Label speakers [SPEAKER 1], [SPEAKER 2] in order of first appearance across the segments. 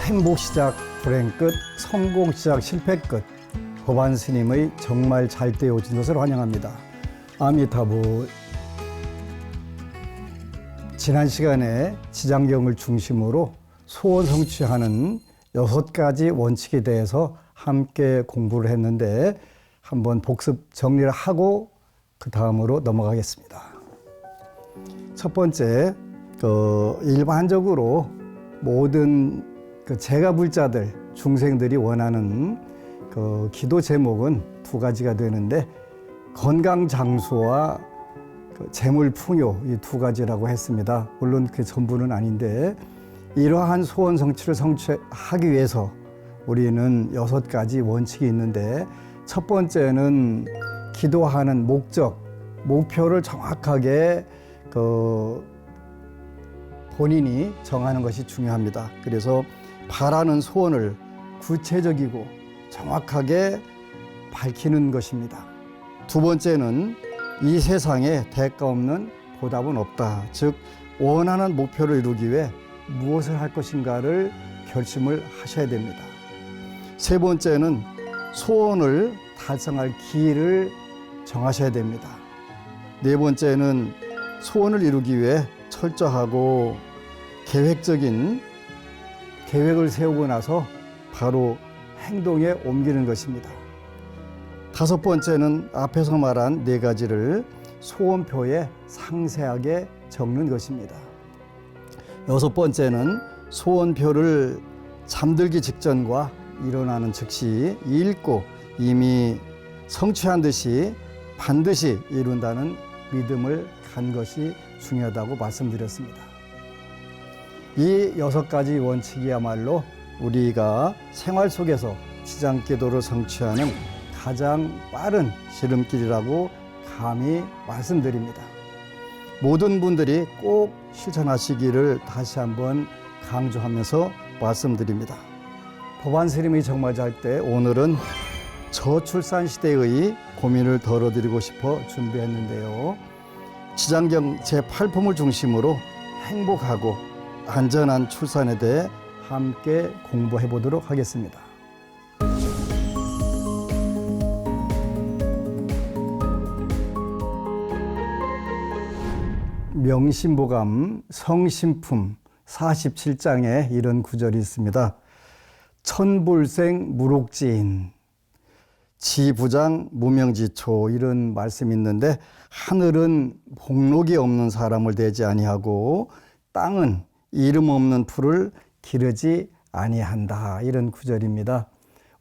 [SPEAKER 1] 행복 시작 불행 끝, 성공 시작 실패 끝. 법안 스님의 정말 잘 되어진 것을 환영합니다. 아미타불. 지난 시간에 지장경을 중심으로 소원 성취하는 6가지 원칙에 대해서 함께 공부를 했는데 한번 복습 정리를 하고 그 다음으로 넘어가겠습니다. 첫 번째, 일반적으로 모든 제가불자들, 중생들이 원하는 기도 제목은 2가지가 되는데 건강 장수와 재물 풍요, 이 2가지라고 했습니다. 물론 그 전부는 아닌데 이러한 소원 성취를 성취하기 위해서 우리는 6가지 원칙이 있는데 첫 번째는 기도하는 목적, 목표를 정확하게 본인이 정하는 것이 중요합니다. 그래서 바라는 소원을 구체적이고 정확하게 밝히는 것입니다. 두 번째는 이 세상에 대가 없는 보답은 없다. 즉 원하는 목표를 이루기 위해 무엇을 할 것인가를 결심을 하셔야 됩니다. 세 번째는 소원을 달성할 길을 정하셔야 됩니다. 네 번째는 소원을 이루기 위해 철저하고 계획적인 계획을 세우고 나서 바로 행동에 옮기는 것입니다. 다섯 번째는 앞에서 말한 4가지를 소원표에 상세하게 적는 것입니다. 여섯 번째는 소원표를 잠들기 직전과 일어나는 즉시 읽고 이미 성취한 듯이 반드시 이룬다는 믿음을 간 것이 중요하다고 말씀드렸습니다. 이 6가지 원칙이야말로 우리가 생활 속에서 지장기도를 성취하는 가장 빠른 지름길이라고 감히 말씀드립니다. 모든 분들이 꼭 실천하시기를 다시 한번 강조하면서 말씀드립니다. 법안 스님의 정말 잘 때 오늘은 저출산 시대의 고민을 덜어드리고 싶어 준비했는데요. 지장경 제8품을 중심으로 행복하고 안전한 출산에 대해 함께 공부해 보도록 하겠습니다. 명심보감 성심품 47장에 이런 구절이 있습니다. 천불생 무록지인 지부장 무명지초, 이런 말씀이 있는데 하늘은 복록이 없는 사람을 대지 아니하고 땅은 이름 없는 풀을 기르지 아니한다, 이런 구절입니다.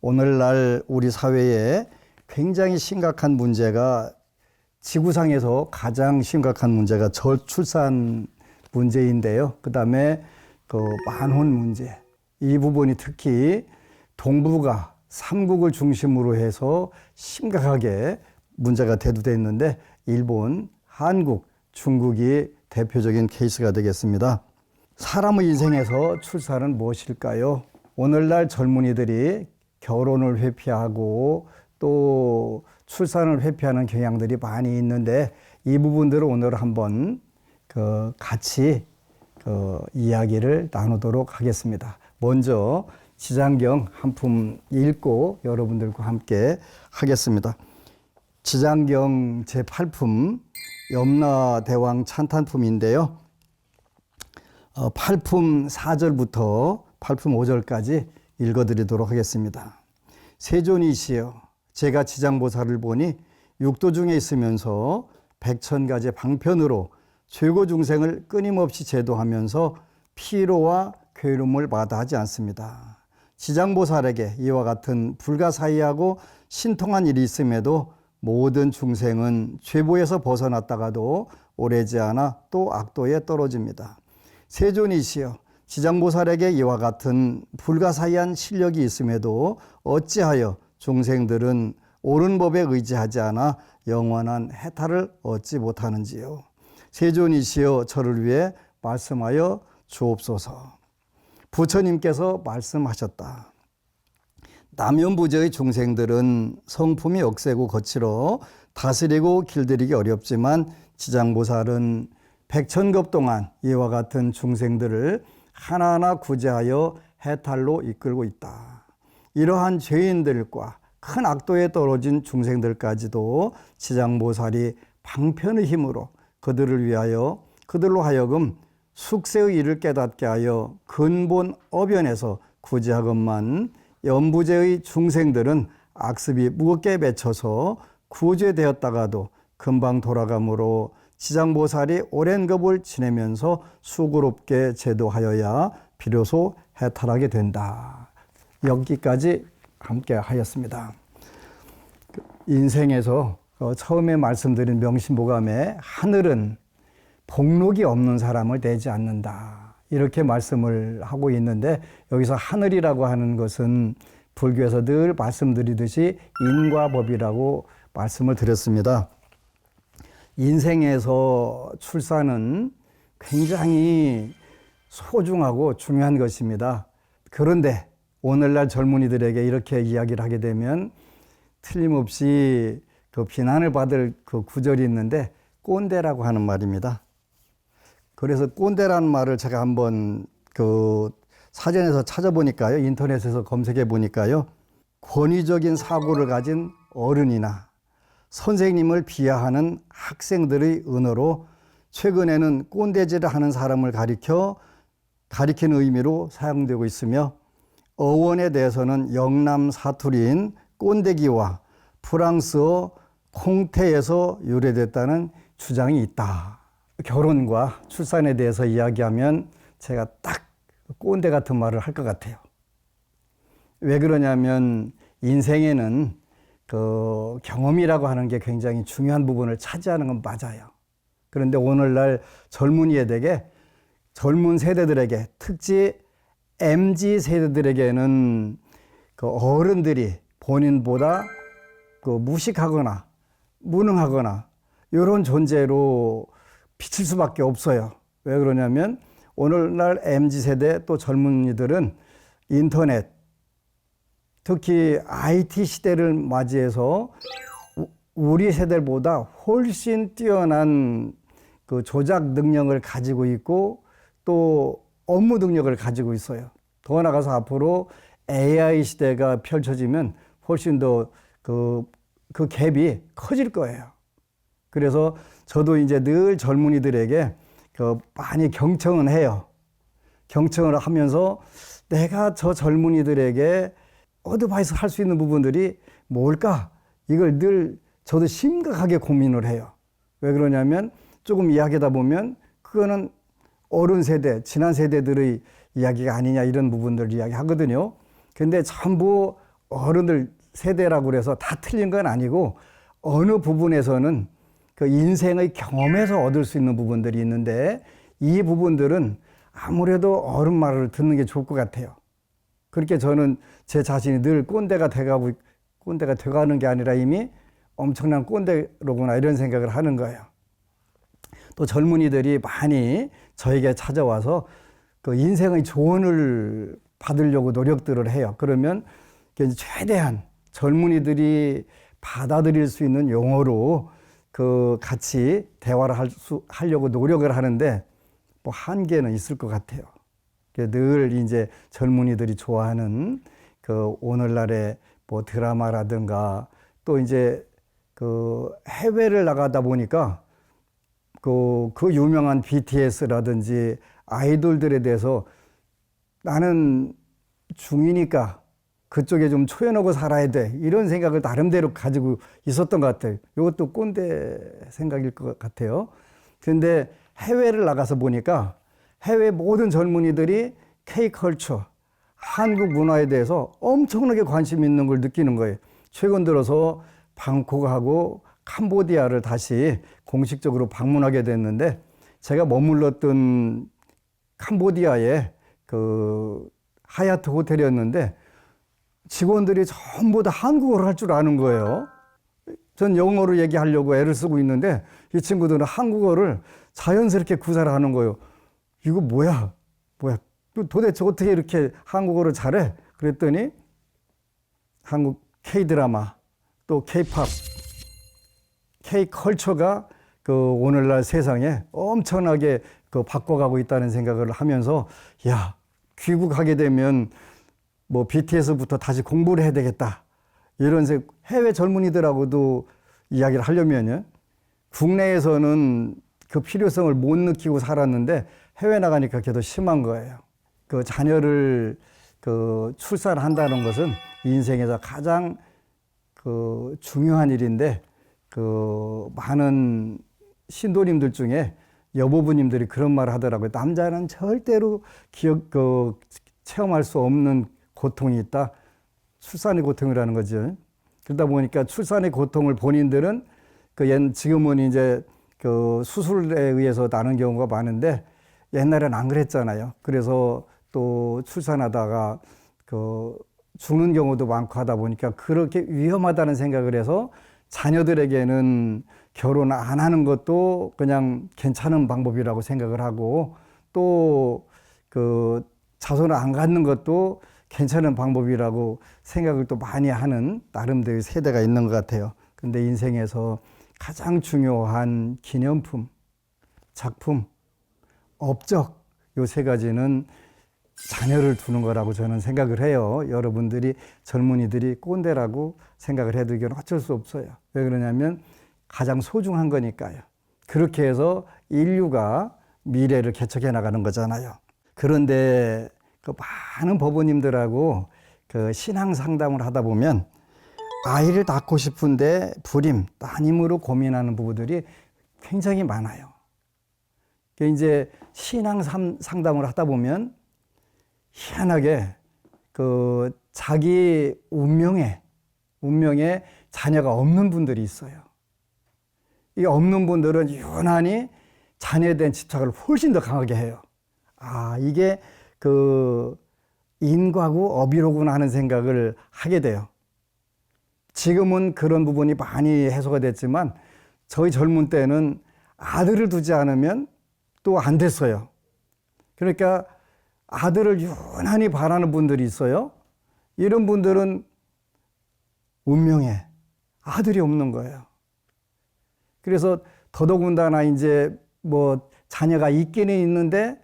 [SPEAKER 1] 오늘날 우리 사회에 굉장히 심각한 문제가, 지구상에서 가장 심각한 문제가 저출산 문제인데요. 그 다음에 만혼 문제, 이 부분이 특히 동북아 3국을 중심으로 해서 심각하게 문제가 대두되어 있는데 일본, 한국, 중국이 대표적인 케이스가 되겠습니다. 사람의 인생에서 출산은 무엇일까요? 오늘날 젊은이들이 결혼을 회피하고 또 출산을 회피하는 경향들이 많이 있는데 이 부분들을 오늘 한번 같이 이야기를 나누도록 하겠습니다. 먼저 지장경 한 품 읽고 여러분들과 함께 하겠습니다. 지장경 제8품 염라대왕 찬탄품인데요. 8품 4절부터 8품 5절까지 읽어드리도록 하겠습니다. 세존이시여, 제가 지장보살을 보니 육도 중에 있으면서 백천가지 방편으로 최고 중생을 끊임없이 제도하면서 피로와 괴로움을 마다하지 않습니다. 지장보살에게 이와 같은 불가사의하고 신통한 일이 있음에도 모든 중생은 죄보에서 벗어났다가도 오래지 않아 또 악도에 떨어집니다. 세존이시여, 지장보살에게 이와 같은 불가사의한 실력이 있음에도 어찌하여 중생들은 옳은 법에 의지하지 않아 영원한 해탈을 얻지 못하는지요. 세존이시여, 저를 위해 말씀하여 주옵소서. 부처님께서 말씀하셨다. 남연부재의 중생들은 성품이 억세고 거칠어 다스리고 길들이기 어렵지만 지장보살은 백천급 동안 이와 같은 중생들을 하나하나 구제하여 해탈로 이끌고 있다. 이러한 죄인들과 큰 악도에 떨어진 중생들까지도 지장보살이 방편의 힘으로 그들로 하여금 숙세의 일을 깨닫게 하여 근본 어변에서 구제하건만 연부제의 중생들은 악습이 무겁게 맺혀서 구제되었다가도 금방 돌아가므로 지장보살이 오랜 겁을 지내면서 수고롭게 제도하여야 비로소 해탈하게 된다. 여기까지 함께 하였습니다. 인생에서 처음에 말씀드린 명심보감에 하늘은 복록이 없는 사람을 내지 않는다. 이렇게 말씀을 하고 있는데 여기서 하늘이라고 하는 것은 불교에서 늘 말씀드리듯이 인과법이라고 말씀을 드렸습니다. 인생에서 출산은 굉장히 소중하고 중요한 것입니다. 그런데 오늘날 젊은이들에게 이렇게 이야기를 하게 되면 틀림없이 그 비난을 받을 그 구절이 있는데 꼰대라고 하는 말입니다. 그래서 꼰대라는 말을 제가 한번 그 사전에서 찾아보니까요, 인터넷에서 검색해 보니까요, 권위적인 사고를 가진 어른이나 선생님을 비하하는 학생들의 은어로 최근에는 꼰대질을 하는 사람을 가리키는 의미로 사용되고 있으며 어원에 대해서는 영남 사투리인 꼰대기와 프랑스어 콩테에서 유래됐다는 주장이 있다. 결혼과 출산에 대해서 이야기하면 제가 딱 꼰대 같은 말을 할 것 같아요. 왜 그러냐면 인생에는 그 경험이라고 하는 게 굉장히 중요한 부분을 차지하는 건 맞아요. 그런데 오늘날 젊은 세대들에게, 특히 MZ 세대들에게는 그 어른들이 본인보다 그 무식하거나 무능하거나 이런 존재로 비칠 수밖에 없어요. 왜 그러냐면 오늘날 MZ 세대 또 젊은이들은 인터넷, 특히 IT 시대를 맞이해서 우리 세대보다 훨씬 뛰어난 그 조작 능력을 가지고 있고 또 업무 능력을 가지고 있어요. 더 나아가서 앞으로 AI 시대가 펼쳐지면 훨씬 더 그 갭이 커질 거예요. 그래서 저도 이제 늘 젊은이들에게 많이 경청은 해요. 경청을 하면서 내가 저 젊은이들에게 어드바이스 할 수 있는 부분들이 뭘까? 이걸 늘 저도 심각하게 고민을 해요. 왜 그러냐면 조금 이야기하다 보면 그거는 어른 세대, 지난 세대들의 이야기가 아니냐 이런 부분들을 이야기하거든요. 근데 전부 어른들 세대라고 그래서 다 틀린 건 아니고 어느 부분에서는 그 인생의 경험에서 얻을 수 있는 부분들이 있는데 이 부분들은 아무래도 어른 말을 듣는 게 좋을 것 같아요. 그렇게 저는 제 자신이 늘 꼰대가 돼가는 게 아니라 이미 엄청난 꼰대로구나 이런 생각을 하는 거예요. 또 젊은이들이 많이 저에게 찾아와서 그 인생의 조언을 받으려고 노력들을 해요. 그러면 최대한 젊은이들이 받아들일 수 있는 용어로 그 같이 대화를 하려고 노력을 하는데 뭐 한계는 있을 것 같아요. 늘 이제 젊은이들이 좋아하는 그 오늘날의 뭐 드라마라든가 또 이제 그 해외를 나가다 보니까 그 유명한 BTS라든지 아이돌들에 대해서 나는 중이니까 그쪽에 좀 초연하고 살아야 돼 이런 생각을 나름대로 가지고 있었던 것 같아요. 이것도 꼰대 생각일 것 같아요. 그런데 해외를 나가서 보니까 해외 모든 젊은이들이 K컬처, 한국 문화에 대해서 엄청나게 관심 있는 걸 느끼는 거예요. 최근 들어서 방콕하고 캄보디아를 다시 공식적으로 방문하게 됐는데 제가 머물렀던 캄보디아의 그 하얏트 호텔이었는데 직원들이 전부 다 한국어를 할 줄 아는 거예요. 전 영어로 얘기하려고 애를 쓰고 있는데 이 친구들은 한국어를 자연스럽게 구사를 하는 거예요. 이거 뭐야? 도대체 어떻게 이렇게 한국어를 잘해? 그랬더니 한국 K-드라마, 또 K-팝, K-컬처가 그 오늘날 세상에 엄청나게 그 바꿔가고 있다는 생각을 하면서 야, 귀국하게 되면 뭐 BTS부터 다시 공부를 해야 되겠다. 이런 해외 젊은이들하고도 이야기를 하려면요. 국내에서는 그 필요성을 못 느끼고 살았는데 해외 나가니까 그게 더 심한 거예요. 그 자녀를 출산한다는 것은 인생에서 가장 중요한 일인데 많은 신도님들 중에 여보부님들이 그런 말을 하더라고요. 남자는 절대로 체험할 수 없는 고통이 있다. 출산의 고통이라는 거죠. 그러다 보니까 출산의 고통을 본인들은 지금은 이제 수술에 의해서 나는 경우가 많은데 옛날엔 안 그랬잖아요. 그래서 또 출산하다가 죽는 경우도 많고 하다 보니까 그렇게 위험하다는 생각을 해서 자녀들에게는 결혼 안 하는 것도 그냥 괜찮은 방법이라고 생각을 하고 또 자손을 안 갖는 것도 괜찮은 방법이라고 생각을 또 많이 하는 나름대로의 세대가 있는 것 같아요. 근데 인생에서 가장 중요한 기념품, 작품, 업적 요 세 가지는 자녀를 두는 거라고 저는 생각을 해요. 여러분들이 젊은이들이 꼰대라고 생각을 해도 이건 어쩔 수 없어요. 왜 그러냐면 가장 소중한 거니까요. 그렇게 해서 인류가 미래를 개척해 나가는 거잖아요. 그런데 많은 법원님들하고 신앙 상담을 하다 보면 아이를 낳고 싶은데 불임, 따님으로 고민하는 부부들이 굉장히 많아요. 이제 신앙 상담을 하다 보면 희한하게 자기 운명에 자녀가 없는 분들이 있어요. 이 없는 분들은 유난히 자녀에 대한 집착을 훨씬 더 강하게 해요. 아, 이게 인과고 업이로구나 하는 생각을 하게 돼요. 지금은 그런 부분이 많이 해소가 됐지만 저희 젊은 때는 아들을 두지 않으면 또 안 됐어요. 그러니까 아들을 유난히 바라는 분들이 있어요. 이런 분들은 운명에 아들이 없는 거예요. 그래서 더더군다나 이제 뭐 자녀가 있기는 있는데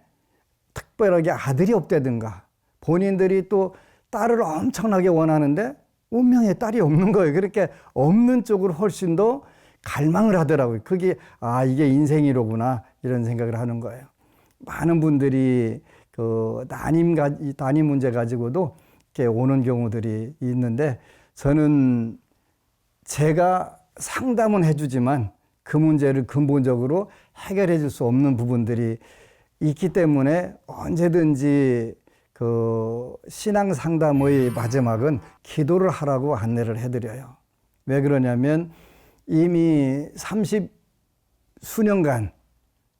[SPEAKER 1] 특별하게 아들이 없다든가 본인들이 또 딸을 엄청나게 원하는데 운명에 딸이 없는 거예요. 그렇게 없는 쪽으로 훨씬 더 갈망을 하더라고요. 그게 이게 인생이로구나 이런 생각을 하는 거예요. 많은 분들이 난임 문제 가지고도 이렇게 오는 경우들이 있는데 저는 제가 상담은 해주지만 그 문제를 근본적으로 해결해 줄 수 없는 부분들이 있기 때문에 언제든지 신앙 상담의 마지막은 기도를 하라고 안내를 해드려요. 왜 그러냐면 이미 30수년간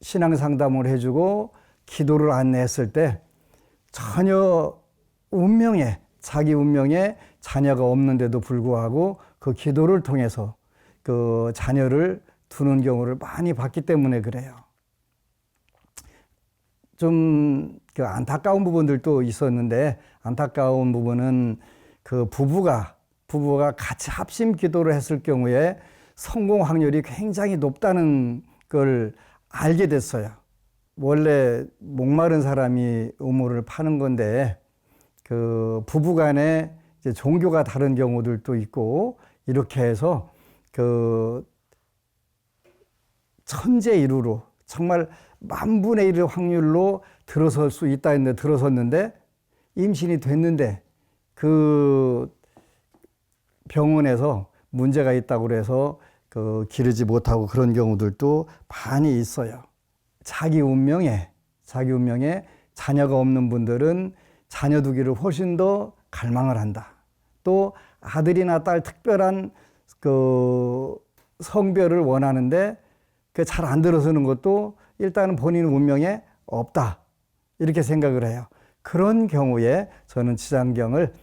[SPEAKER 1] 신앙 상담을 해주고 기도를 안내했을 때 전혀 자기 운명에 자녀가 없는데도 불구하고 그 기도를 통해서 그 자녀를 두는 경우를 많이 봤기 때문에 그래요. 좀 안타까운 부분들도 있었는데 안타까운 부분은 부부가 같이 합심 기도를 했을 경우에 성공 확률이 굉장히 높다는 걸 알게 됐어요. 원래 목마른 사람이 우물을 파는 건데 부부 간에 이제 종교가 다른 경우들도 있고 이렇게 해서 천재일우로 정말 10,000분의 1의 확률로 들어설 수 있다 했는데 들어섰는데 임신이 됐는데 병원에서 문제가 있다고 그래서 기르지 못하고 그런 경우들도 많이 있어요. 자기 운명에 자녀가 없는 분들은 자녀 두기를 훨씬 더 갈망을 한다. 또 아들이나 딸 특별한 성별을 원하는데 잘 안 들어서는 것도 일단은 본인 운명에 없다. 이렇게 생각을 해요. 그런 경우에 저는 지장경을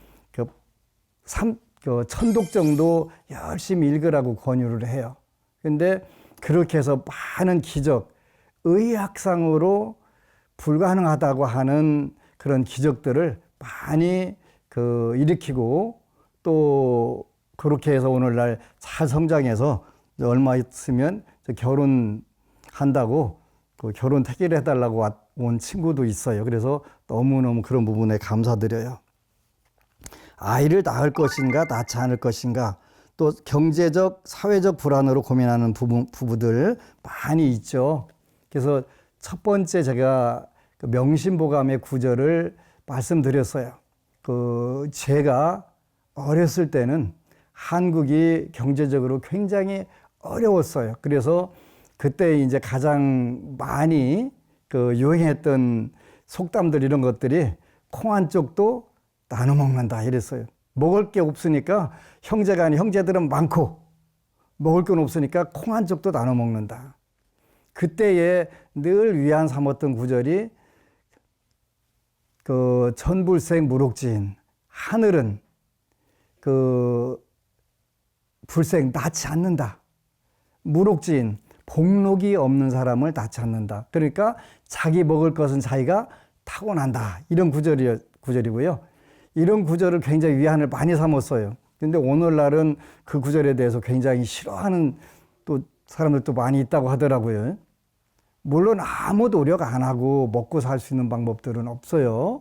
[SPEAKER 1] 천독 정도 열심히 읽으라고 권유를 해요. 근데 그렇게 해서 많은 기적, 의학상으로 불가능하다고 하는 그런 기적들을 많이 일으키고 또 그렇게 해서 오늘날 잘 성장해서 얼마 있으면 결혼한다고 그 결혼 택일을 해달라고 온 친구도 있어요. 그래서 너무너무 그런 부분에 감사드려요. 아이를 낳을 것인가 낳지 않을 것인가, 또 경제적 사회적 불안으로 고민하는 부부들 많이 있죠. 그래서 첫 번째 제가 그 명심보감의 구절을 말씀드렸어요. 제가 어렸을 때는 한국이 경제적으로 굉장히 어려웠어요. 그래서 그때 이제 가장 많이 유행했던 속담들 이런 것들이 콩 한 쪽도 나눠 먹는다 이랬어요. 먹을 게 없으니까 형제들은 많고 먹을 건 없으니까 콩 한 쪽도 나눠 먹는다. 그때에 늘 위안 삼았던 구절이 천불생 무록지인, 하늘은 불생 낳지 않는다. 무록지인, 복록이 없는 사람을 낳지 않는다. 그러니까 자기 먹을 것은 자기가 타고난다. 이런 구절이고요. 이런 구절을 굉장히 위안을 많이 삼았어요. 근데 오늘날은 그 구절에 대해서 굉장히 싫어하는 또 사람들도 많이 있다고 하더라고요. 물론 아무 노력 안 하고 먹고 살 수 있는 방법들은 없어요.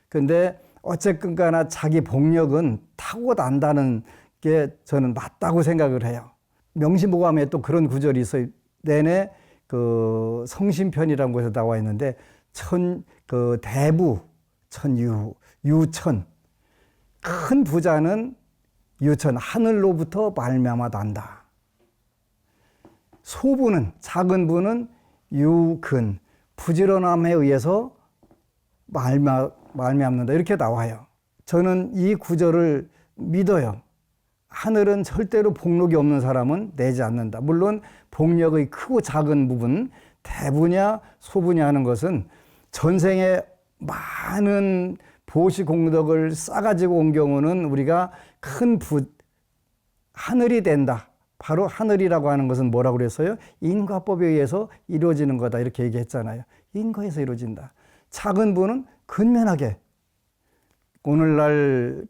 [SPEAKER 1] 근데 어쨌든 간에 자기 복력은 타고난다는 게 저는 맞다고 생각을 해요. 명심보감에 또 그런 구절이 있어요. 내내 성심편이라는 곳에 나와 있는데 대부 유천, 큰 부자는 유천, 하늘로부터 말미암아 난다. 소부는, 작은 부는 유근, 부지런함에 의해서 말미암는다. 이렇게 나와요. 저는 이 구절을 믿어요. 하늘은 절대로 복록이 없는 사람은 내지 않는다. 물론 복력의 크고 작은 부분, 대부냐 소부냐 하는 것은 전생에 많은 보시 공덕을 싸가지고 온 경우는 우리가 하늘이 된다. 바로 하늘이라고 하는 것은 뭐라고 그랬어요? 인과법에 의해서 이루어지는 거다. 이렇게 얘기했잖아요. 인과에서 이루어진다. 작은 부는 근면하게, 오늘날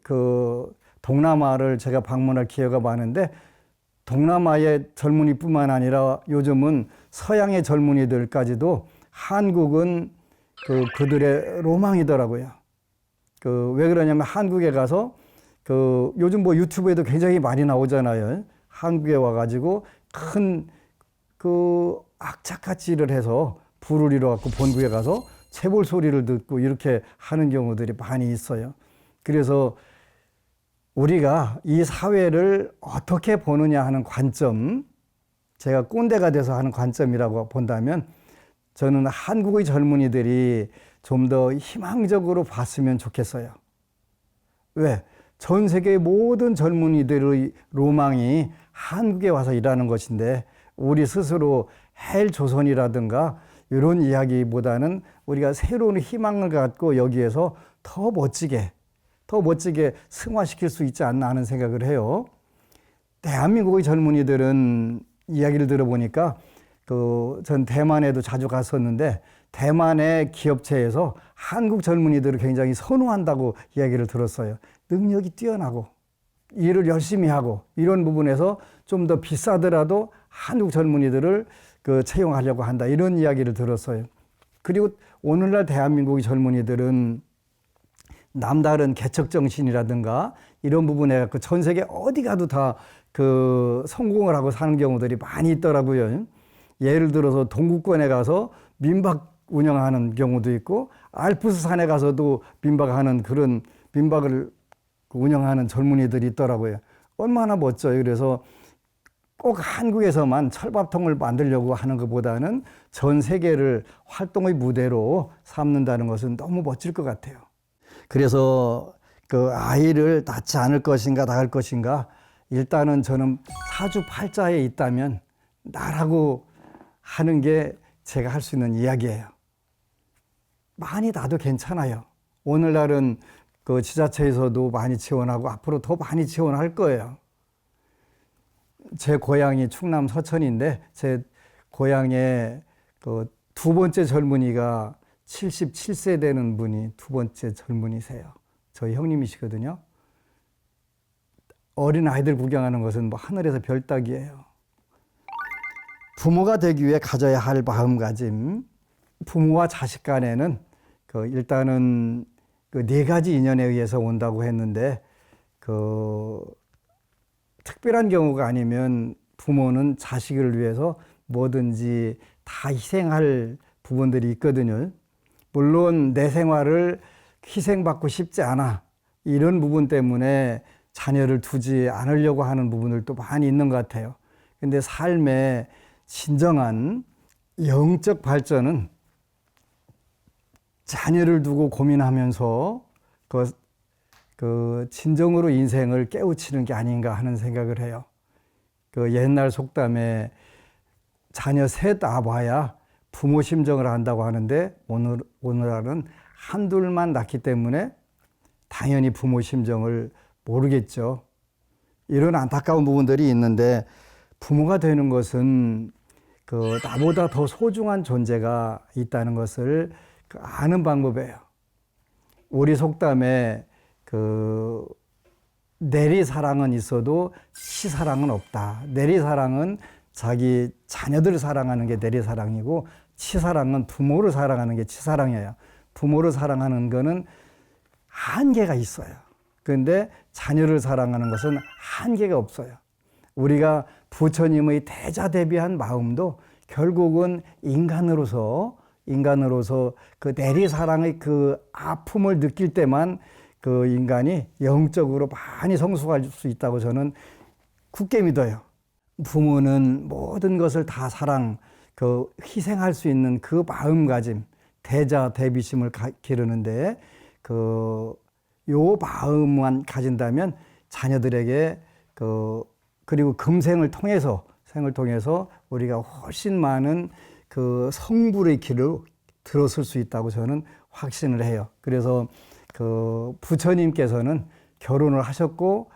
[SPEAKER 1] 동남아를 제가 방문할 기회가 많은데 동남아의 젊은이뿐만 아니라 요즘은 서양의 젊은이들까지도 한국은 그들의 로망이더라고요. 왜 그러냐면 한국에 가서 요즘 뭐 유튜브에도 굉장히 많이 나오잖아요. 한국에 와가지고 큰 악착같이를 해서 부를 이뤄갖고 본국에 가서 체볼 소리를 듣고 이렇게 하는 경우들이 많이 있어요. 그래서 우리가 이 사회를 어떻게 보느냐 하는 관점, 제가 꼰대가 돼서 하는 관점이라고 본다면 저는 한국의 젊은이들이 좀 더 희망적으로 봤으면 좋겠어요. 왜? 전 세계의 모든 젊은이들의 로망이 한국에 와서 일하는 것인데 우리 스스로 헬조선이라든가 이런 이야기보다는 우리가 새로운 희망을 갖고 여기에서 더 멋지게 승화시킬 수 있지 않나 하는 생각을 해요. 대한민국의 젊은이들은 이야기를 들어보니까 전 대만에도 자주 갔었는데 대만의 기업체에서 한국 젊은이들을 굉장히 선호한다고 이야기를 들었어요. 능력이 뛰어나고 일을 열심히 하고 이런 부분에서 좀 더 비싸더라도 한국 젊은이들을 채용하려고 한다. 이런 이야기를 들었어요. 그리고 오늘날 대한민국의 젊은이들은 남다른 개척정신이라든가 이런 부분에 전 세계 어디 가도 다 성공을 하고 사는 경우들이 많이 있더라고요. 예를 들어서 동구권에 가서 민박 운영하는 경우도 있고 알프스 산에 가서도 민박하는 그런 민박을 운영하는 젊은이들이 있더라고요. 얼마나 멋져요. 그래서 꼭 한국에서만 철밥통을 만들려고 하는 것보다는 전 세계를 활동의 무대로 삼는다는 것은 너무 멋질 것 같아요. 그래서 아이를 낳지 않을 것인가 낳을 것인가, 일단은 저는 사주팔자에 있다면 나라고 하는 게 제가 할 수 있는 이야기예요. 많이 낳아도 괜찮아요. 오늘날은 지자체에서도 많이 지원하고 앞으로 더 많이 지원할 거예요. 제 고향이 충남 서천인데 제 고향에 두 번째 젊은이가 77세 되는 분이 두 번째 젊은이세요. 저희 형님이시거든요. 어린 아이들 구경하는 것은 뭐 하늘에서 별 따기예요. 부모가 되기 위해 가져야 할 마음가짐, 부모와 자식 간에는 일단은 네 가지 인연에 의해서 온다고 했는데 특별한 경우가 아니면 부모는 자식을 위해서 뭐든지 다 희생할 부분들이 있거든요. 물론 내 생활을 희생받고 싶지 않아, 이런 부분 때문에 자녀를 두지 않으려고 하는 부분들도 많이 있는 것 같아요. 근데 삶의 진정한 영적 발전은 자녀를 두고 고민하면서 진정으로 인생을 깨우치는 게 아닌가 하는 생각을 해요. 옛날 속담에 자녀 셋 아봐야 부모 심정을 안다고 하는데 오늘날은 한둘만 낳기 때문에 당연히 부모 심정을 모르겠죠. 이런 안타까운 부분들이 있는데 부모가 되는 것은 나보다 더 소중한 존재가 있다는 것을 아는 방법이에요. 우리 속담에 내리사랑은 있어도 치사랑은 없다. 내리사랑은 자기 자녀들을 사랑하는 게 내리사랑이고, 치사랑은 부모를 사랑하는 게 치사랑이에요. 부모를 사랑하는 거는 한계가 있어요. 그런데 자녀를 사랑하는 것은 한계가 없어요. 우리가 부처님의 대자대비한 마음도 결국은 인간으로서 그 내리사랑의 그 아픔을 느낄 때만 그 인간이 영적으로 많이 성숙할 수 있다고 저는 굳게 믿어요. 부모는 모든 것을 다 희생할 수 있는 그 마음가짐, 대자대비심을 기르는데 요 마음만 가진다면 자녀들에게 그리고 금생을 통해서 우리가 훨씬 많은 성불의 길을 들어설 수 있다고 저는 확신을 해요. 그래서 부처님께서는 결혼을 하셨고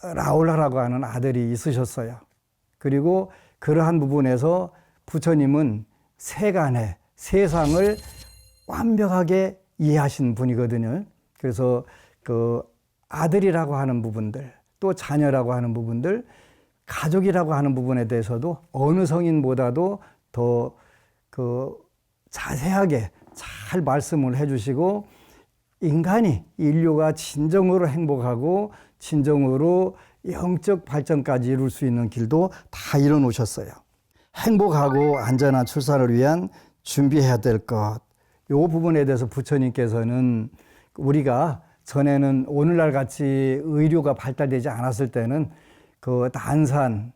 [SPEAKER 1] 라울라라고 하는 아들이 있으셨어요. 그리고 그러한 부분에서 부처님은 세간의 세상을 완벽하게 이해하신 분이거든요. 그래서 아들이라고 하는 부분들, 또 자녀라고 하는 부분들, 가족이라고 하는 부분에 대해서도 어느 성인보다도 더 자세하게 잘 말씀을 해주시고, 인류가 진정으로 행복하고 진정으로 영적 발전까지 이룰 수 있는 길도 다 이뤄 놓으셨어요. 행복하고 안전한 출산을 위한 준비해야 될 것, 이 부분에 대해서 부처님께서는 우리가 전에는 오늘날 같이 의료가 발달되지 않았을 때는 난산이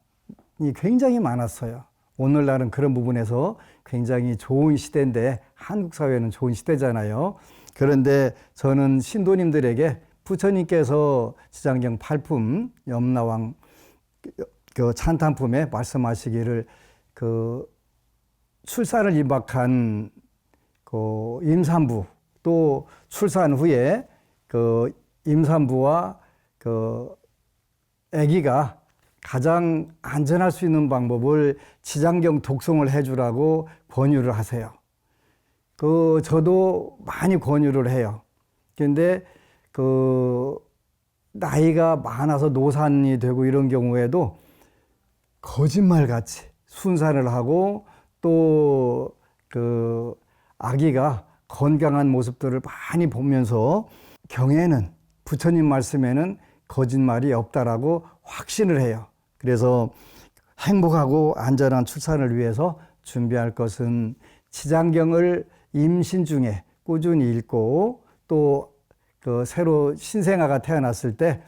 [SPEAKER 1] 굉장히 많았어요. 오늘날은 그런 부분에서 굉장히 좋은 시대인데, 한국 사회는 좋은 시대잖아요. 그런데 저는 신도님들에게 부처님께서 지장경 8품 염라왕 찬탄품에 말씀하시기를 출산을 임박한 임산부, 또 출산 후에 임산부와 아기가 가장 안전할 수 있는 방법을 지장경 독송을 해주라고 권유를 하세요. 저도 많이 권유를 해요. 그런데 나이가 많아서 노산이 되고 이런 경우에도 거짓말같이 순산을 하고, 또 아기가 건강한 모습들을 많이 보면서 경에는, 부처님 말씀에는 거짓말이 없다라고 확신을 해요. 그래서 행복하고 안전한 출산을 위해서 준비할 것은 지장경을 임신 중에 꾸준히 읽고, 또 새로 신생아가 태어났을 때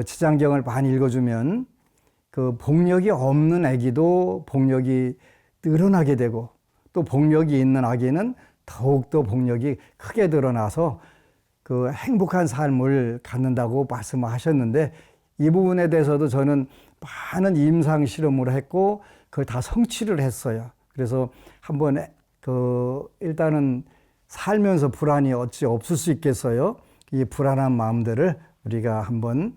[SPEAKER 1] 지장경을 많이 읽어주면 복력이 없는 아기도 복력이 늘어나게 되고, 또 복력이 있는 아기는 더욱더 복력이 크게 드러나서 행복한 삶을 갖는다고 말씀하셨는데, 이 부분에 대해서도 저는 많은 임상 실험을 했고 그걸 다 성취를 했어요. 그래서 한번 일단은 살면서 불안이 어찌 없을 수 있겠어요. 이 불안한 마음들을 우리가 한번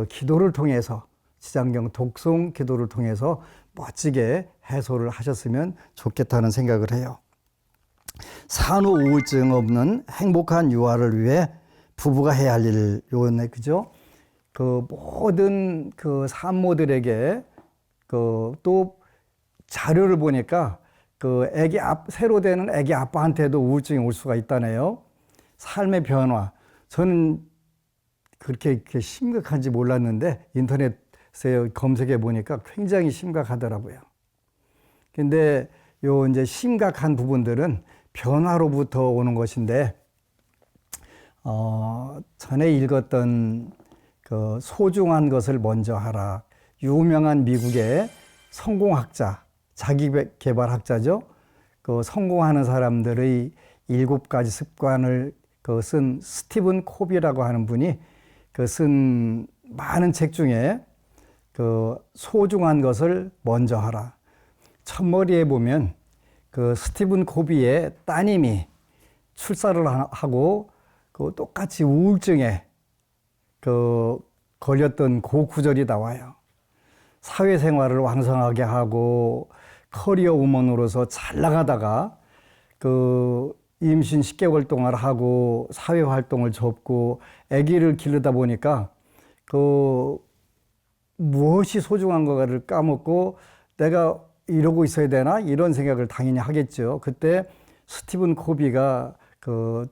[SPEAKER 1] 기도를 통해서, 지장경 독송 기도를 통해서 멋지게 해소를 하셨으면 좋겠다는 생각을 해요. 산후 우울증 없는 행복한 유아를 위해 부부가 해야 할 일, 요네, 그죠? 모든 산모들에게 또 자료를 보니까 새로 되는 아기 아빠한테도 우울증이 올 수가 있다네요. 삶의 변화. 저는 그렇게 심각한지 몰랐는데 인터넷에 검색해 보니까 굉장히 심각하더라고요. 근데 요 이제 심각한 부분들은 변화로부터 오는 것인데, 전에 읽었던 그 소중한 것을 먼저 하라. 유명한 미국의 성공학자, 자기개발학자죠. 그 성공하는 사람들의 7가지 습관을 쓴 스티븐 코비라고 하는 분이 쓴 많은 책 중에 소중한 것을 먼저 하라. 첫머리에 보면 스티븐 코비의 따님이 출산을 하고 똑같이 우울증에 걸렸던 그 구절이 나와요. 사회생활을 왕성하게 하고 커리어 우먼으로서 잘 나가다가 임신 10개월 동안 하고 사회활동을 접고 아기를 기르다 보니까 무엇이 소중한 거를 까먹고 내가 이러고 있어야 되나 이런 생각을 당연히 하겠죠. 그때 스티븐 코비가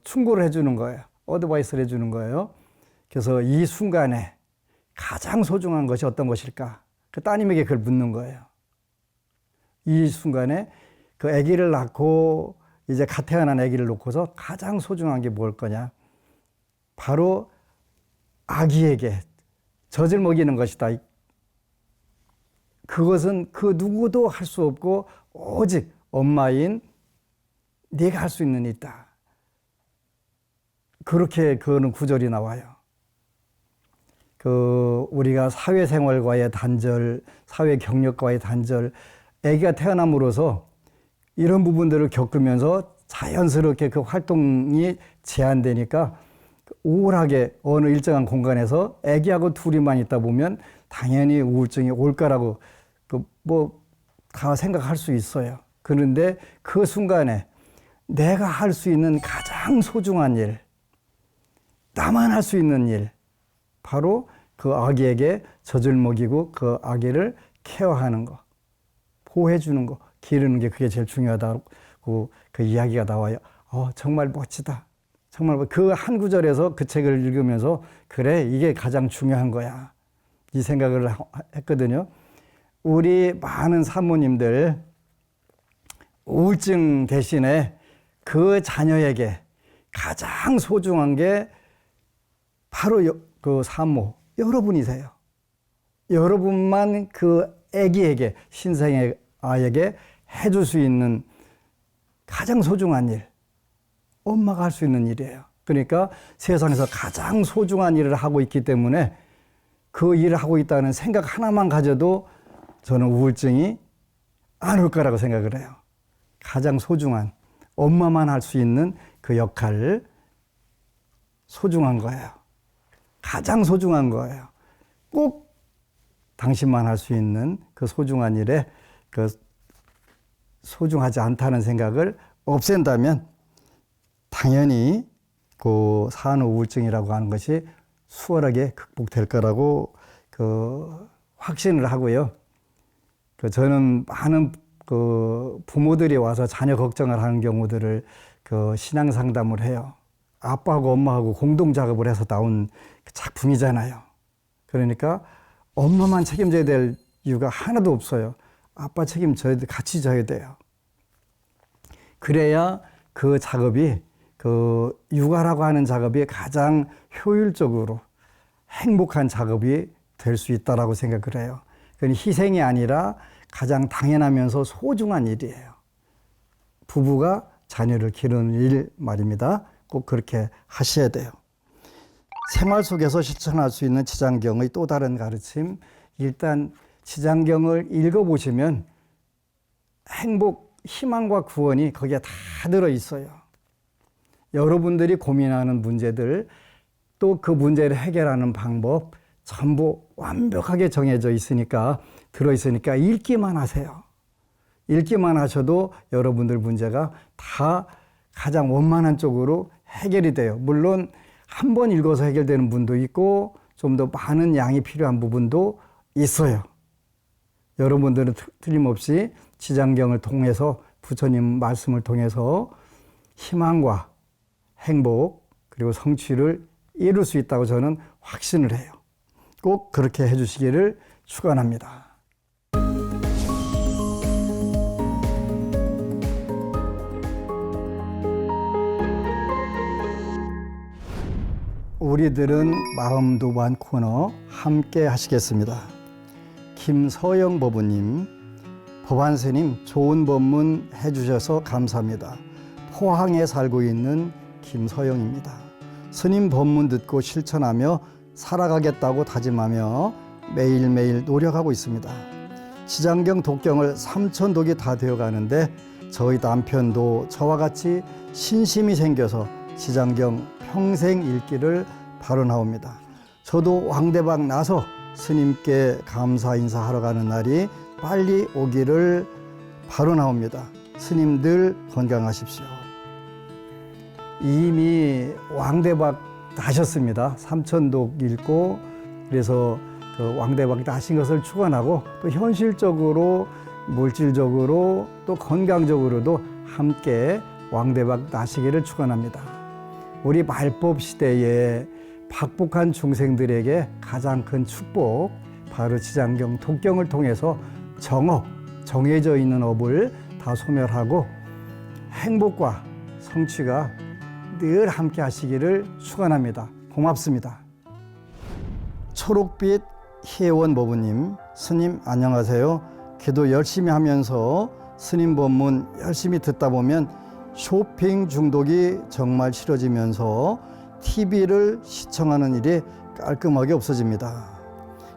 [SPEAKER 1] 충고를 해주는 거예요. 어드바이스를 해주는 거예요. 그래서 이 순간에 가장 소중한 것이 어떤 것일까? 그 따님에게 그걸 묻는 거예요. 이 순간에 아기를 낳고 이제 갓 태어난 아기를 놓고서 가장 소중한 게 뭘 거냐? 바로 아기에게 젖을 먹이는 것이다. 그것은 그 누구도 할 수 없고 오직 엄마인 네가 할 수 있는 일이다. 그렇게 그런 구절이 나와요. 우리가 사회생활과의 단절, 사회 경력과의 단절, 아기가 태어남으로써 이런 부분들을 겪으면서 자연스럽게 그 활동이 제한되니까 우울하게 어느 일정한 공간에서 아기하고 둘이만 있다 보면 당연히 우울증이 올 거라고 다 생각할 수 있어요. 그런데 그 순간에 내가 할 수 있는 가장 소중한 일, 나만 할 수 있는 일, 바로 그 아기에게 젖을 먹이고 그 아기를 케어하는 거, 보호해주는 거, 기르는 게 그게 제일 중요하다고 그 이야기가 나와요. 정말 멋지다. 정말 그 한 구절에서 그 책을 읽으면서 그래, 이게 가장 중요한 거야. 이 생각을 했거든요. 우리 많은 사모님들 우울증 대신에 그 자녀에게 가장 소중한 게 바로 그 산모, 여러분이세요. 여러분만 그 아기에게, 신생의 아이에게 해줄 수 있는 가장 소중한 일, 엄마가 할 수 있는 일이에요. 그러니까 세상에서 가장 소중한 일을 하고 있기 때문에 그 일을 하고 있다는 생각 하나만 가져도 저는 우울증이 안 올 거라고 생각을 해요. 가장 소중한, 엄마만 할 수 있는 그 역할을 소중한 거예요. 가장 소중한 거예요. 꼭 당신만 할 수 있는 그 소중한 일에 소중하지 않다는 생각을 없앤다면 당연히 그 산후 우울증이라고 하는 것이 수월하게 극복될 거라고 확신을 하고요. 저는 많은 부모들이 와서 자녀 걱정을 하는 경우들을 신앙 상담을 해요. 아빠하고 엄마하고 공동 작업을 해서 나온 작품이잖아요. 그러니까 엄마만 책임져야 될 이유가 하나도 없어요. 아빠 책임져야 돼, 같이 져야 돼요. 그래야 그 작업이, 육아라고 하는 작업이 가장 효율적으로 행복한 작업이 될 수 있다라고 생각을 해요. 그건 희생이 아니라 가장 당연하면서 소중한 일이에요. 부부가 자녀를 기르는 일 말입니다. 꼭 그렇게 하셔야 돼요. 생활 속에서 실천할 수 있는 지장경의 또 다른 가르침. 일단 지장경을 읽어보시면 행복, 희망과 구원이 거기에 다 들어있어요. 여러분들이 고민하는 문제들, 또 그 문제를 해결하는 방법 전부 완벽하게 정해져 있으니까, 들어있으니까 읽기만 하세요. 읽기만 하셔도 여러분들 문제가 다 가장 원만한 쪽으로 해결이 돼요. 물론 한 번 읽어서 해결되는 분도 있고 좀 더 많은 양이 필요한 부분도 있어요. 여러분들은 틀림없이 지장경을 통해서 부처님 말씀을 통해서 희망과 행복 그리고 성취를 이룰 수 있다고 저는 확신을 해요. 꼭 그렇게 해주시기를 축원합니다. 우리들은 마음도반 코너 함께 하시겠습니다. 김서영 법우님, 법안스님 좋은 법문 해주셔서 감사합니다. 포항에 살고 있는 김서영입니다. 스님 법문 듣고 실천하며 살아가겠다고 다짐하며 매일매일 노력하고 있습니다. 지장경 독경을 3,000독이 다 되어가는데 저희 남편도 저와 같이 신심이 생겨서 지장경 평생 읽기를 발언하옵니다. 저도 왕대박 나서 스님께 감사 인사하러 가는 날이 빨리 오기를 발언하옵니다. 스님 늘 건강하십시오. 이미 왕대박 하셨습니다. 3,000독 읽고 그래서 그 왕대박 하신 것을 축원하고 또 현실적으로 물질적으로 또 건강적으로도 함께 왕대박 나시기를 축원합니다. 우리 말법 시대에 박복한 중생들에게 가장 큰 축복, 바로 지장경 독경을 통해서 정업, 정해져 있는 업을 다 소멸하고 행복과 성취가 늘 함께 하시기를 축원합니다. 고맙습니다. 초록빛 희애원 법우님, 스님 안녕하세요. 기도 열심히 하면서 스님 법문 열심히 듣다 보면 쇼핑 중독이 정말 싫어지면서 TV를 시청하는 일이 깔끔하게 없어집니다.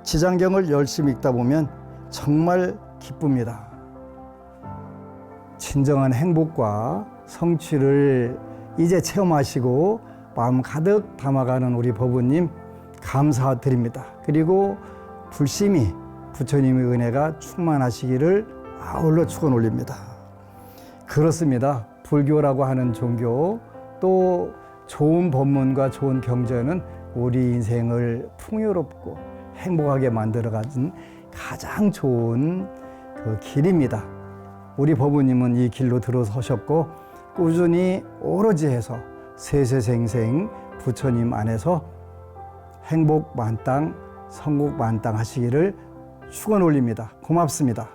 [SPEAKER 1] 지장경을 열심히 읽다 보면 정말 기쁩니다. 진정한 행복과 성취를 이제 체험하시고 마음 가득 담아가는 우리 법우님 감사드립니다. 그리고 불심히 부처님의 은혜가 충만하시기를 아울러 축원 올립니다. 그렇습니다. 불교라고 하는 종교 또 좋은 법문과 좋은 경전은 우리 인생을 풍요롭고 행복하게 만들어가는 가장 좋은 그 길입니다. 우리 법우님은 이 길로 들어서셨고 꾸준히 오로지 해서 세세생생 부처님 안에서 행복 만땅, 성국 만땅 하시기를 축원 올립니다. 고맙습니다.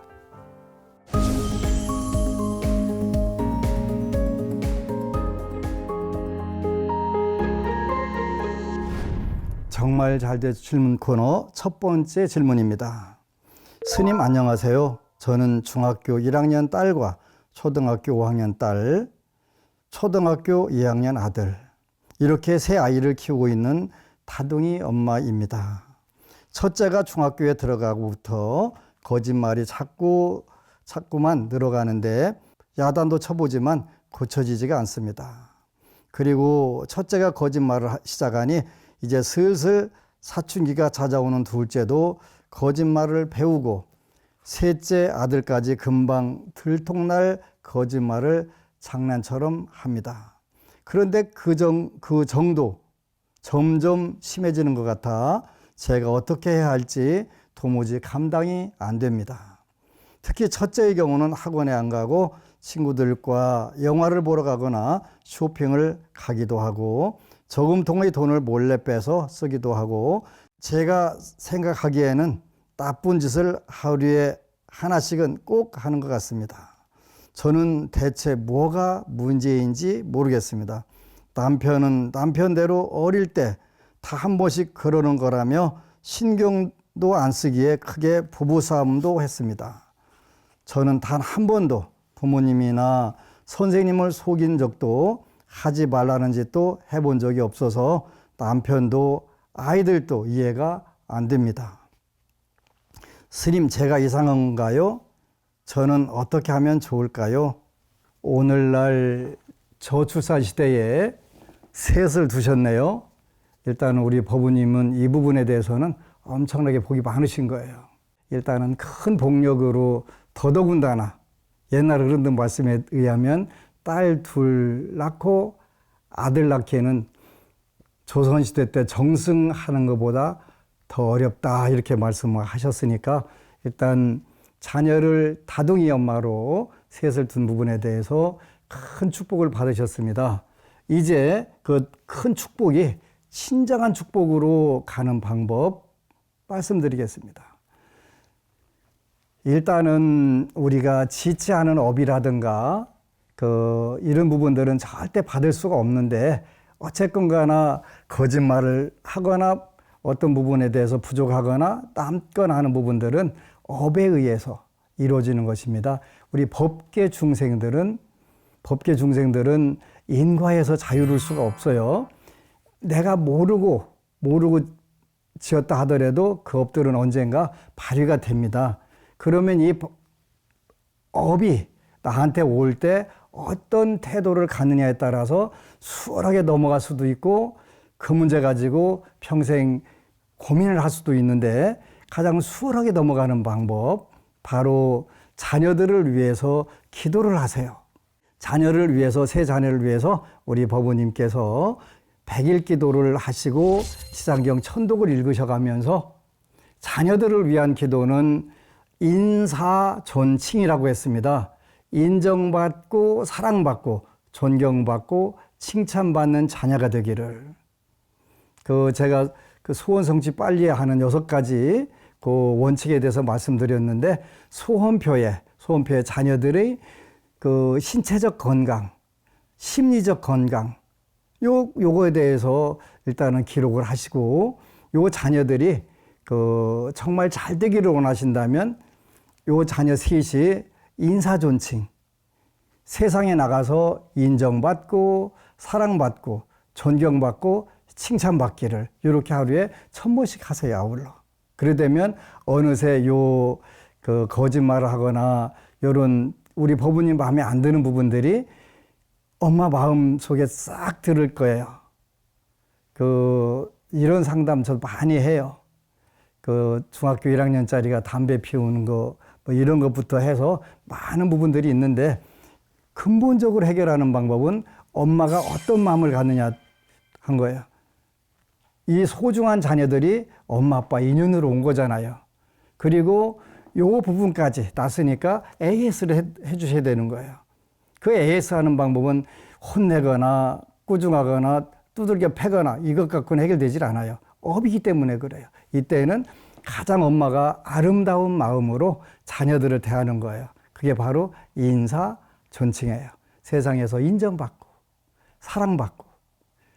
[SPEAKER 1] 정말 잘된 질문 코너 첫 번째 질문입니다. 스님 안녕하세요. 저는 중학교 1학년 딸과 초등학교 5학년 딸, 초등학교 2학년 아들 이렇게 세 아이를 키우고 있는 다둥이 엄마입니다. 첫째가 중학교에 들어가고부터 거짓말이 자꾸만 늘어가는데 야단도 쳐보지만 고쳐지지가 않습니다. 그리고 첫째가 거짓말을 시작하니 이제 슬슬 사춘기가 찾아오는 둘째도 거짓말을 배우고 셋째 아들까지 금방 들통날 거짓말을 장난처럼 합니다. 그런데 그 정도 점점 심해지는 것 같아 제가 어떻게 해야 할지 도무지 감당이 안 됩니다. 특히 첫째의 경우는 학원에 안 가고 친구들과 영화를 보러 가거나 쇼핑을 가기도 하고 저금통의 돈을 몰래 빼서 쓰기도 하고 제가 생각하기에는 나쁜 짓을 하루에 하나씩은 꼭 하는 것 같습니다. 저는 대체 뭐가 문제인지 모르겠습니다. 남편은 남편대로 어릴 때 다 한 번씩 그러는 거라며 신경도 안 쓰기에 크게 부부싸움도 했습니다. 저는 단 한 번도 부모님이나 선생님을 속인 적도 하지 말라는 짓도 해본 적이 없어서 남편도 아이들도 이해가 안 됩니다. 스님, 제가 이상한가요? 저는 어떻게 하면 좋을까요? 오늘날 저출산 시대에 셋을 두셨네요. 일단 우리 법우님은 이 부분에 대해서는 엄청나게 복이 많으신 거예요. 일단은 큰 복력으로 더더군다나 옛날 어른들 말씀에 의하면 딸 둘 낳고 아들 낳기에는 조선시대 때 정승하는 것보다 더 어렵다 이렇게 말씀을 하셨으니까 일단 자녀를 다둥이 엄마로 셋을 둔 부분에 대해서 큰 축복을 받으셨습니다. 이제 그 큰 축복이 친정한 축복으로 가는 방법 말씀드리겠습니다. 일단은 우리가 짓지 않은 업이라든가 이런 부분들은 절대 받을 수가 없는데, 어쨌건 가나 거짓말을 하거나 어떤 부분에 대해서 부족하거나 남거나 하는 부분들은 업에 의해서 이루어지는 것입니다. 우리 법계 중생들은 인과에서 자유로울 수가 없어요. 내가 모르고 지었다 하더라도 그 업들은 언젠가 발휘가 됩니다. 그러면 이 업이 나한테 올 때 어떤 태도를 갖느냐에 따라서 수월하게 넘어갈 수도 있고, 그 문제 가지고 평생 고민을 할 수도 있는데, 가장 수월하게 넘어가는 방법, 바로 자녀들을 위해서 기도를 하세요. 자녀를 위해서, 새 자녀를 위해서 우리 법우님께서 100일 기도를 하시고 지상경 천독을 읽으셔가면서, 자녀들을 위한 기도는 인사존칭이라고 했습니다. 인정받고 사랑받고 존경받고 칭찬받는 자녀가 되기를. 제가 소원 성취 빨리 하는 6가지 그 원칙에 대해서 말씀드렸는데, 소원표에 자녀들의 그 신체적 건강, 심리적 건강, 요거에 대해서 일단은 기록을 하시고, 요 자녀들이 정말 잘 되기를 원하신다면 요 자녀 셋이 인사존칭, 세상에 나가서 인정받고 사랑받고 존경받고 칭찬받기를 이렇게 하루에 1000번씩 하세요, 아울러. 그러되면 어느새 거짓말을 하거나 요런 우리 법우님 마음에 안 드는 부분들이 엄마 마음 속에 싹 들을 거예요. 이런 상담 저 많이 해요. 중학교 1학년짜리가 담배 피우는 거, 뭐 이런 것부터 해서 많은 부분들이 있는데, 근본적으로 해결하는 방법은 엄마가 어떤 마음을 갖느냐 한 거예요. 이 소중한 자녀들이 엄마 아빠 인연으로 온 거잖아요. 그리고 요 부분까지 났으니까 AS를 해주셔야 되는 거예요. 그 AS 하는 방법은 혼내거나 꾸중하거나 두들겨 패거나 이것 갖고는 해결되질 않아요. 업이기 때문에 그래요. 이때는 가장 엄마가 아름다운 마음으로 자녀들을 대하는 거예요. 그게 바로 인사존칭이에요. 세상에서 인정받고 사랑받고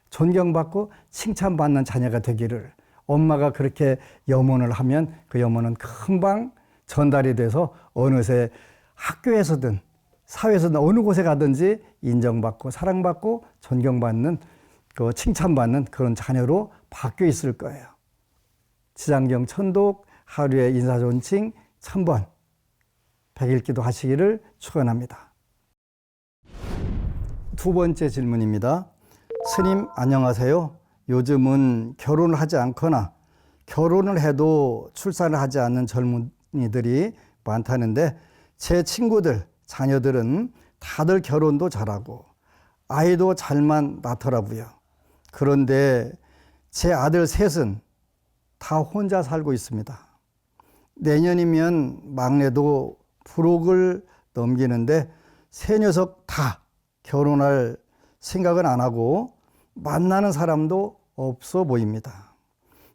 [SPEAKER 1] 존경받고 칭찬받는 자녀가 되기를, 엄마가 그렇게 염원을 하면 그 염원은 금방 전달이 돼서 어느새 학교에서든 사회에서든 어느 곳에 가든지 인정받고 사랑받고 존경받는, 칭찬받는 그런 자녀로 바뀌어 있을 거예요. 지상경 천독 하루에 인사존칭 1000번 100일 기도 하시기를 축원합니다. 두 번째 질문입니다. 스님 안녕하세요. 요즘은 결혼을 하지 않거나 결혼을 해도 출산을 하지 않는 젊은이들이 많다는데, 제 친구들 자녀들은 다들 결혼도 잘하고 아이도 잘만 낳더라고요. 그런데 제 아들 셋은 다 혼자 살고 있습니다. 내년이면 막내도 불혹을 넘기는데 세 녀석 다 결혼할 생각은 안 하고 만나는 사람도 없어 보입니다.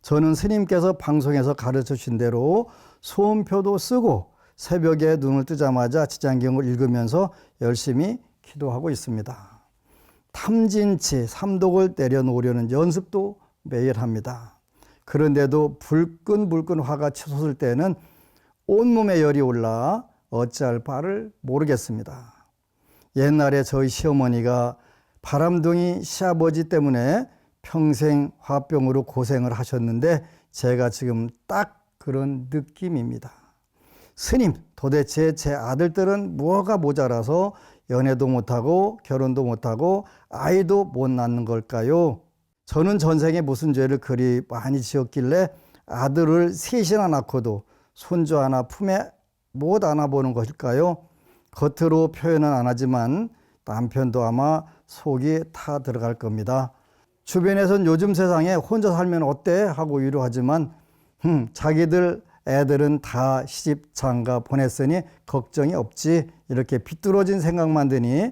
[SPEAKER 1] 저는 스님께서 방송에서 가르쳐 주신 대로 소원표도 쓰고 새벽에 눈을 뜨자마자 지장경을 읽으면서 열심히 기도하고 있습니다. 탐진치, 삼독을 내려놓으려는 연습도 매일 합니다. 그런데도 불끈불끈 화가 치솟을 때는 온몸에 열이 올라 어찌할 바를 모르겠습니다. 옛날에 저희 시어머니가 바람둥이 시아버지 때문에 평생 화병으로 고생을 하셨는데, 제가 지금 딱 그런 느낌입니다. 스님, 도대체 제 아들들은 뭐가 모자라서 연애도 못하고 결혼도 못하고 아이도 못 낳는 걸까요? 저는 전생에 무슨 죄를 그리 많이 지었길래 아들을 셋이나 낳고도 손주 하나 품에 못 안아보는 것일까요? 겉으로 표현은 안 하지만 남편도 아마 속이 타 들어갈 겁니다. 주변에선 요즘 세상에 혼자 살면 어때? 하고 위로하지만 자기들 애들은 다 시집 장가 보냈으니 걱정이 없지. 이렇게 비뚤어진 생각만 드니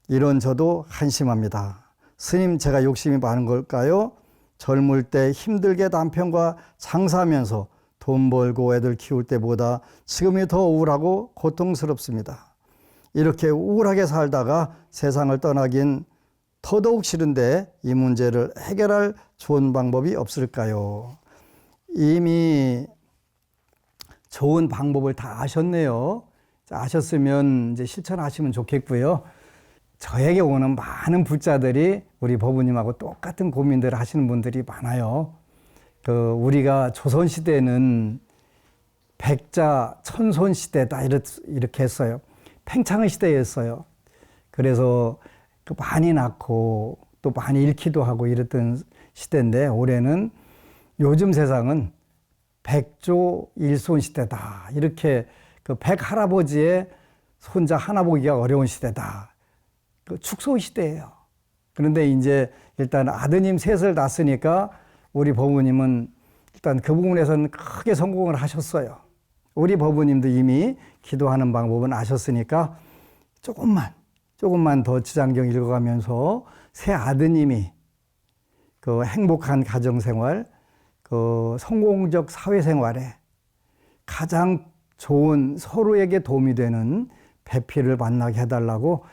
[SPEAKER 1] 이런 저도 한심합니다. 스님, 제가 욕심이 많은 걸까요? 젊을 때 힘들게 남편과 장사하면서 돈 벌고 애들 키울 때보다 지금이 더 우울하고 고통스럽습니다. 이렇게 우울하게 살다가 세상을 떠나긴 더더욱 싫은데 이 문제를 해결할 좋은 방법이 없을까요? 이미 좋은 방법을 다 아셨네요. 아셨으면 이제 실천하시면 좋겠고요. 저에게 오는 많은 불자들이 우리 법부님하고 똑같은 고민들을 하시는 분들이 많아요. 우리가 조선시대는 백자 천손 시대다 이렇게 했어요. 팽창의 시대였어요. 그래서 많이 낳고 또 많이 잃기도 하고 이랬던 시대인데, 올해는 요즘 세상은 백조 일손 시대다. 이렇게 백 할아버지의 손자 하나 보기가 어려운 시대다. 축소 시대예요. 그런데 이제 일단 아드님 셋을 낳았으니까 우리 법부님은 일단 그 부분에서는 크게 성공을 하셨어요. 우리 법부님도 이미 기도하는 방법은 아셨으니까 조금만 더 지장경 읽어가면서 새 아드님이 행복한 가정생활, 성공적 사회생활에 가장 좋은 서로에게 도움이 되는 배필을 만나게 해달라고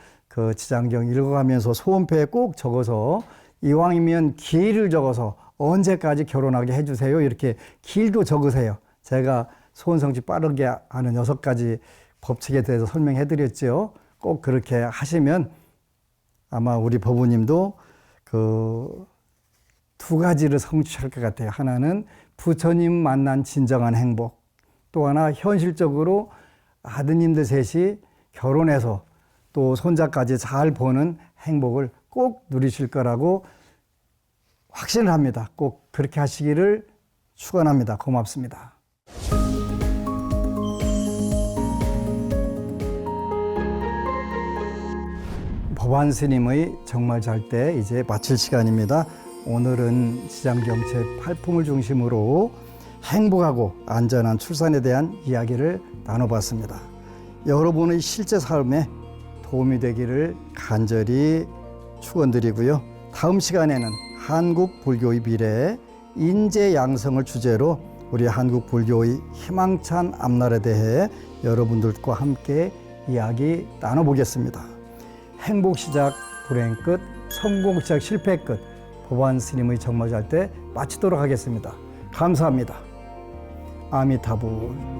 [SPEAKER 1] 지장경 읽어가면서 소원표에 꼭 적어서, 이왕이면 기일을 적어서 언제까지 결혼하게 해주세요. 이렇게 기일도 적으세요. 제가 소원성취 빠르게 하는 6가지 법칙에 대해서 설명해 드렸죠. 꼭 그렇게 하시면 아마 우리 법부님도 2가지를 성취할 것 같아요. 하나는 부처님 만난 진정한 행복, 또 하나 현실적으로 아드님들 셋이 결혼해서 또 손자까지 잘 보는 행복을 꼭 누리실 거라고 확신을 합니다. 꼭 그렇게 하시기를 축원합니다. 고맙습니다. 법안 스님의 정말 잘 때 이제 마칠 시간입니다. 오늘은 지장경 제8품을 중심으로 행복하고 안전한 출산에 대한 이야기를 나눠봤습니다. 여러분의 실제 삶에 도움이 되기를 간절히 축원드리고요. 다음 시간에는 한국 불교의 미래, 인재 양성을 주제로 우리 한국 불교의 희망찬 앞날에 대해 여러분들과 함께 이야기 나눠보겠습니다. 행복 시작, 불행 끝, 성공 시작, 실패 끝. 법안 스님의 정말 잘 때 마치도록 하겠습니다. 감사합니다. 아미타불.